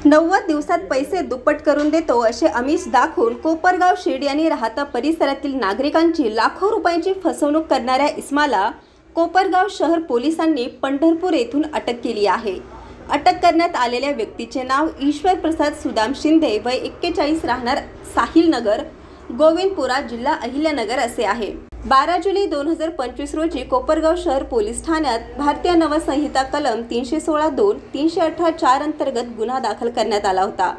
90 दिवसात पैसे दुप्पट करून देतो असे आमिष दाखवून कोपरगाव शिर्डी आणि राहता परिसरातील नागरिकांची लाखो रुपयांची फसवणूक करणाऱ्या इसमाला कोपरगाव शहर पोलिसांनी पंढरपूर येथून अटक केली आहे। अटक करण्यात आलेल्या व्यक्तीचे नाव ईश्वर प्रसाद सुदाम शिंदे, वय 41, राहणार साहिल नगर, गोविंदपुरा, जिल्हा अहिल्यानगर असे आहे। 12 जुलै 2025 रोजी कोपरगाव शहर पोलीस ठाण्यात भारतीय नवसंहिता कलम 316(2), 318(4) अंतर्गत गुन्हा दाखल करण्यात आला होता।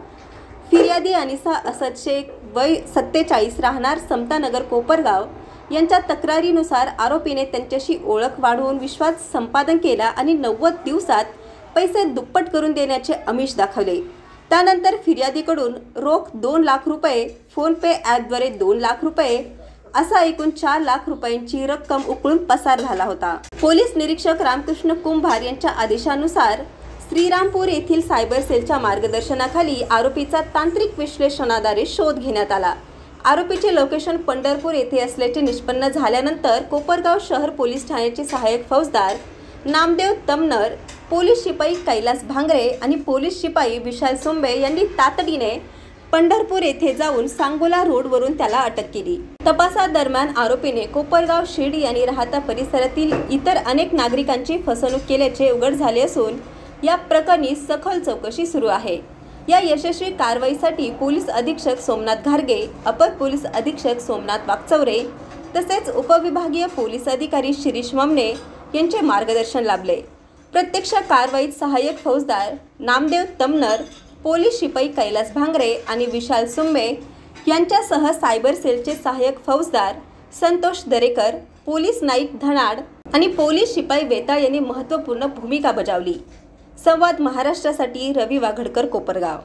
फिर्यादी अनिसा असद शेख, वय 47, राहणार समतानगर, कोपरगाव यांच्या तक्रारीनुसार आरोपीने त्यांच्याशी ओळख वाढवून विश्वास संपादन केला आणि 90 दिवसात पैसे दुप्पट करून देण्याचे आमिष दाखवले। त्यानंतर फिर्यादीकडून रोख 2 लाख रुपये, फोन पे ॲपद्वारे 2 लाख रुपये असा एकूण 4 लाख रुपयांची रक्कम उकळून पसार झाला होता। पोलीस निरीक्षक रामकृष्ण कुंभार यांच्या आदेशानुसार श्रीरामपूर येथील सायबर सेलच्या मार्गदर्शनाखाली आरोपीचा तांत्रिक विश्लेषणाद्वारे शोध घेण्यात आला। आरोपीचे लोकेशन पंढरपूर येथे असल्याचे निष्पन्न झाल्यानंतर कोपरगाव शहर पोलीस ठाण्याचे सहाय्यक फौजदार नामदेव तमनर, पोलीस शिपाई कैलास भांगरे आणि पोलीस शिपाई विशाल सोंबे यांनी तातडीने पंढरपूर येथे जाऊन सांगोला रोडवरून त्याला अटक केली। तपासादरम्यान आरोपीने कोपरगाव शिर्डी आणि राहता परिसरातील इतर अनेक नागरिकांची फसवणूक केल्याचे उघड झाले असून या प्रकरणी सखोल चौकशी सुरू आहे। या यशस्वी कारवाईसाठी पोलीस अधीक्षक सोमनाथ घारगे, अपर पोलीस अधीक्षक सोमनाथ वाकचौरे तसेच उपविभागीय पोलीस अधिकारी शिरीष ममने यांचे मार्गदर्शन लाभले। प्रत्यक्ष कारवाईत सहाय्यक फौजदार नामदेव तमनर, पोलीस शिपाई कैलास भांगरे आणि विशाल सोंबे यांच्यासह सायबर सेलचे सहाय्यक फौजदार संतोष दरेकर, पोलीस नाईक धनाड आणि पोलीस शिपाई वेताळ यांनी महत्त्वपूर्ण भूमिका बजावली। संवाद महाराष्ट्रासाठी रवी वाघडकर, कोपरगाव।